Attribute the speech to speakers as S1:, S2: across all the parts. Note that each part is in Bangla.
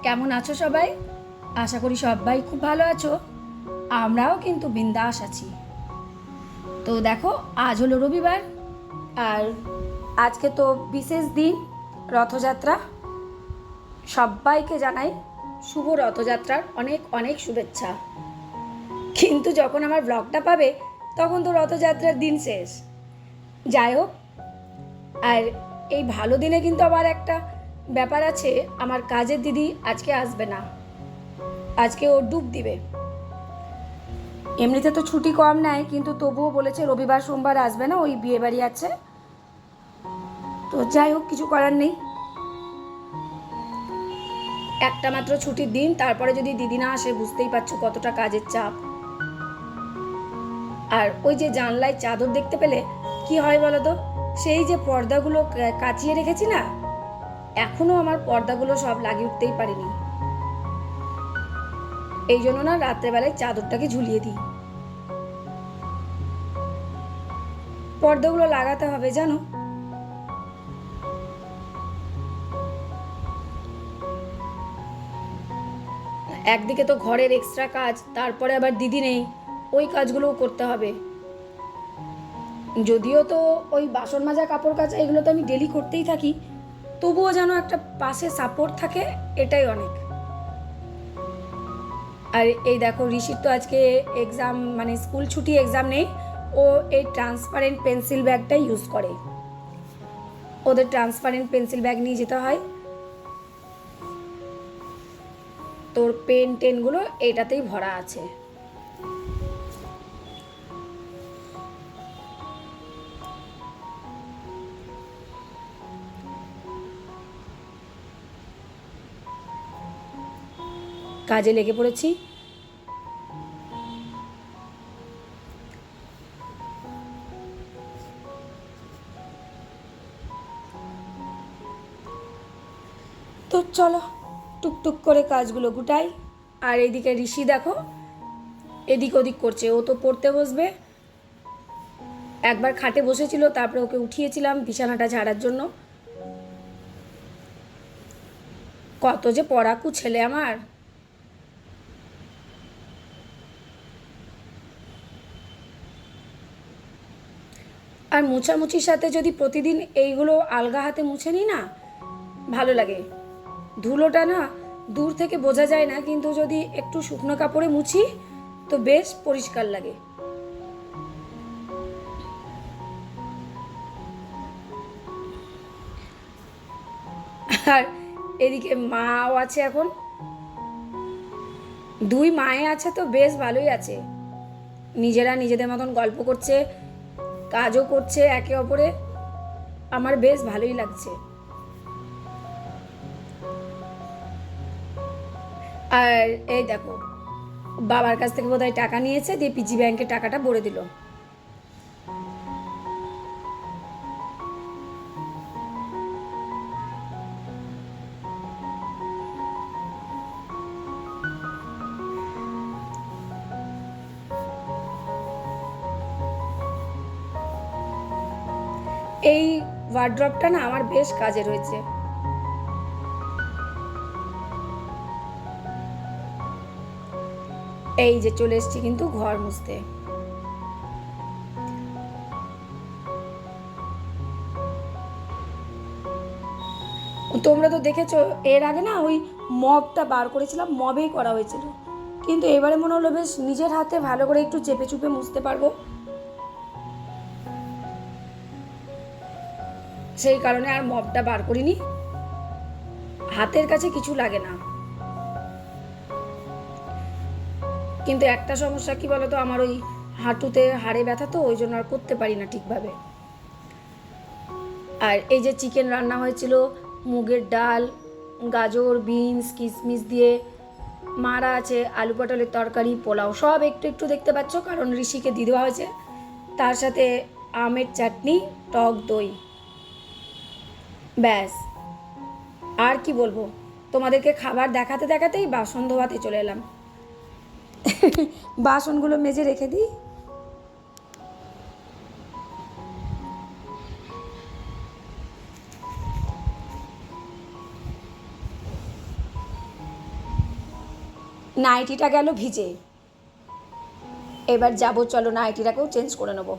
S1: কেমন আছো সবাই? আশা করি সবাই খুব ভালো আছো। আমরাও কিন্তু বিন্দাস আছি। তো দেখো, আজ হলো রবিবার, আর আজকে তো বিশেষ দিন, রথযাত্রা। সবাইকে জানাই শুভ রথযাত্রার অনেক অনেক শুভেচ্ছা। কিন্তু যখন আমার ব্লগটা পাবে তখন তো রথযাত্রার দিন শেষ। যাই হোক, আর এই ভালো দিনে কিন্তু আবার একটা ব্যাপার আছে, আমার কাজের দিদি আজকে আসবে না। আজকে ও ডুব দিবে। এমনিতে তো ছুটি কম নেয়, কিন্তু তবুও বলেছে রবিবার সোমবার আসবে না, ওই বিয়ে বাড়ি আছে। তো যাই হোক, কিছু করার নেই। একটা মাত্র ছুটির দিন, তারপরে যদি দিদি না আসে বুঝতেই পারছো কতটা কাজের চাপ। আর ওই যে জানলায় চাদর দেখতে পেলে কি হয় বলো তো, সেই যে পর্দাগুলো কাচিয়ে রেখেছি না, এখনো আমার পর্দাগুলো সব লাগিয়ে উঠতেই পারিনি। এই জন্য না রাত্রেবেলায় চাদরটাকে ঝুলিয়ে দিই। পর্দাগুলো লাগাতে হবে জানো। একদিকে তো ঘরের এক্সট্রা কাজ, তারপরে আবার দিদি নেই, ওই কাজগুলোও করতে হবে। যদিও তো ওই বাসন মাজা কাপড় কাচা এগুলো তো আমি ডেলি করতেই থাকি, তবুও যেন একটা পাশে সাপোর্ট থাকে, এটাই অনেক। আর এই দেখো, ঋষির তো আজকে এক্সাম, মানে স্কুল ছুটি, এক্সাম নেই। ও এই ট্রান্সপারেন্ট পেন্সিল ব্যাগটাই ইউজ করে। ওদের ট্রান্সপারেন্ট পেন্সিল ব্যাগ নিয়ে যেতে হয়। তোর পেন টেনগুলো এইটাতেই ভরা আছে। কাজে লেগে পড়েছি। তো চলো টুকটুক করে কাজগুলো গুটাই। আর এইদিকে ঋষি দেখো এদিক ওদিক করছে। ও তো পড়তে বসবে। একবার খাটে বসেছিল, তারপরে ওকে উঠিয়েছিলাম বিছানাটা ঝাড়ার জন্য। কত যে পড়াকু ছেলে আমার। আর মোছামুছির সাথে যদি প্রতিদিন এইগুলো আলগা হাতে মুছে নিই না, ভালো লাগে। ধুলোটা না দূর থেকে বোঝা যায় না, কিন্তু যদি একটু শুকনো কাপড়ে মুছি তো বেশ পরিষ্কার লাগে। আর এদিকে মাও আছে এখন। দুই মায়ে আছে তো বেশ ভালোই আছে। নিজেরা নিজেদের মতন গল্প করছে, কাজও করছে একে অপরে। আমার বেশ ভালোই লাগছে। আর এই দেখো, বাবার কাছ থেকে বোধহয় টাকা নিয়েছে, দিয়ে পিজি ব্যাংকে টাকাটা ভরে দিল। এই ওয়ার্ড্রপটা না আমার বেশ কাজে রয়েছে। এই যে চলে এসছি কিন্তু ঘর মুছতে। তোমরা তো দেখেছো এর আগে না ওই মবটা বার করেছিলাম, মবেই করা হয়েছিল, কিন্তু এবারে মনে হলো বেশ নিজের হাতে ভালো করে একটু চেপে চুপে মুছতে পারবো, সেই কারণে আর মবটা বার করিনি। হাতের কাছে কিছু লাগে না, কিন্তু একটা সমস্যা কি বলতো, আমার ওই হাঁটুতে হাড়ে ব্যথা, তো ওই জন্য আর করতে পারি না ঠিকভাবে। আর এই যে চিকেন রান্না হয়েছিল, মুগের ডাল, গাজর, বিনস, কিশমিশ দিয়ে, মারা আছে আলু পটলের তরকারি, পোলাও, সব একটু একটু দেখতে পাচ্ছ, কারণ ঋষিকে দিয়ে দেওয়া হয়েছে। তার সাথে আমের চাটনি, টক দই, ব্যাস। আর কি বলবো, তোমাদেরকে খাবার দেখাতে দেখাতেই বাসন ধোয়াতে চলে এলাম। বাসনগুলো মেজে রেখে দিই। নাইটিটা গেল ভিজে, এবার যাবো, চলো নাইটিটাকেও চেঞ্জ করে নেবো।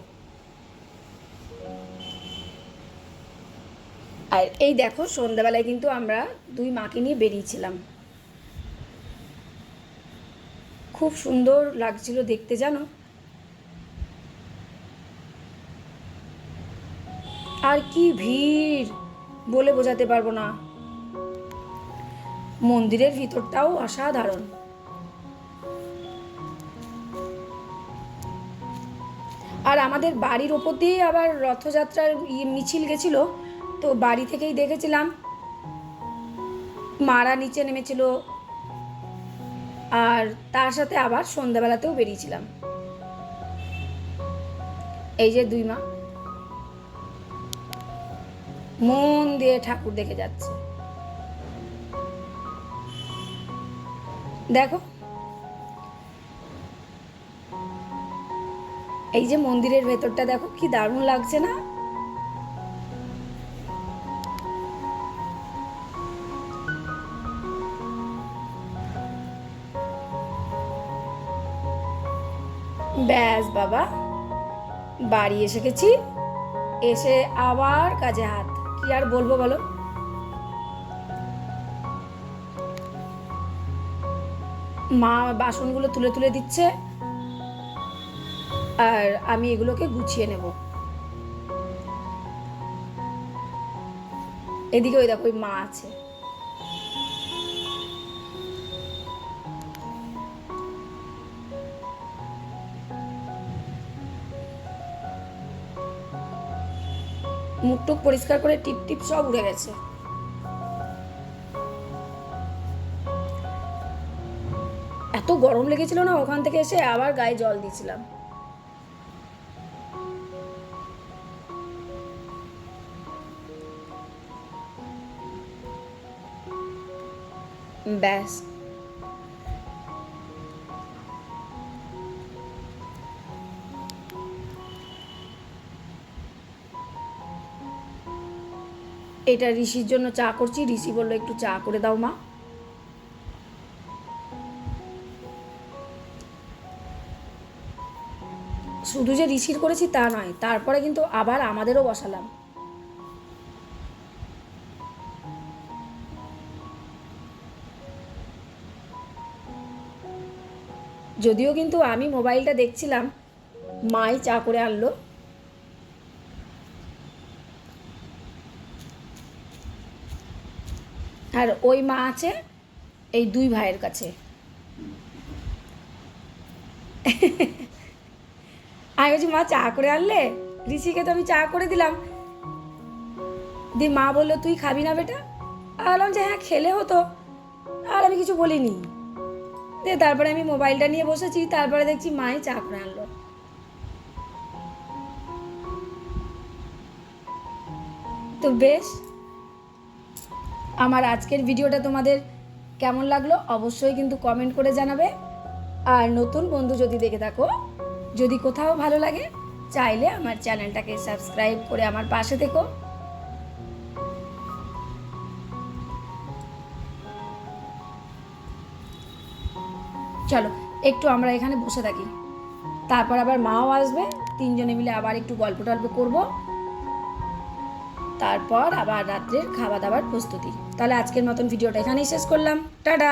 S1: আর এই দেখো সন্ধ্যাবেলায় কিন্তু আমরা দুই মাকে নিয়ে বেরিয়েছিলাম, খুব সুন্দর লাগছিল দেখতে জানো। আর কি ভিড় বলে বোঝাতে পারবো না, মন্দিরের ভিতরটাও অসাধারণ। আর আমাদের বাড়ির ওপর দিয়ে আবার রথযাত্রার মিছিল গেছিল, তো বাড়ি থেকেই দেখেছিলাম মারা নিচে নেমেছিল, আর তার সাথে আবার সন্ধ্যাবেলাতেও বেরিয়েছিলাম। এই যে দুই মা মন দিয়ে ঠাকুর দেখে যাচ্ছে, দেখো এই যে মন্দিরের ভেতরটা দেখো কি দারুণ লাগছে না। ব্যাস বাবা, বাড়ি এসে গেছি, এসে আবার কাজে হাত, কি আর বলবো বলো। মা বাসনগুলো তুলে তুলে দিচ্ছে, আর আমি এগুলোকে গুছিয়ে নেব। এদিকে ওই দেখো ওই মা আছে, মুখটুক পরিষ্কার করে টিপ টিপ সব উড়ে গেছে। এত গরম লেগেছিল না, ওখান থেকে এসে আবার গায়ে জল দিয়েছিলাম। ব্যাস এটা ঋষির জন্য চা করছি, ঋষি বললো একটু চা করে দাও মা। শুধু যে ঋষির করেছি তা নয়, তারপরে কিন্তু আবার আমাদেরও বসালাম। যদিও কিন্তু আমি মোবাইলটা দেখছিলাম, মাই চা করে আনলো। আর ওই মা আছে এই দুই ভাইয়ের কাছে। আমি বলছি মা চা করে আনলে, ঋষিকে তো আমি চা করে দিলাম। দিয়ে মা বললো তুই খাবি না বেটা, বললাম যে হ্যাঁ খেলে হতো, আর আমি কিছু বলিনি। দিয়ে তারপরে আমি মোবাইলটা নিয়ে বসেছি, তারপরে দেখছি মাই চা করে আনলো। তো বেশ, আমার আজকের ভিডিওটা তোমাদের কেমন লাগলো অবশ্যই কিন্তু কমেন্ট করে জানাবে। আর নতুন বন্ধু যদি দেখে থাকো, যদি কোথাও ভালো লাগে, চাইলে আমার চ্যানেলটাকে সাবস্ক্রাইব করে আমার পাশে থেকো। চলো একটু আমরা এখানে বসে থাকি, তারপর আবার মাও আসবে, তিনজনে মিলে আবার একটু গল্প টল্প করবো, তারপর আবার রাত্রের খাওয়া দাওয়ার প্রস্তুতি। তাহলে আজকের মতন ভিডিওটা এখানেই শেষ করলাম, টাটা।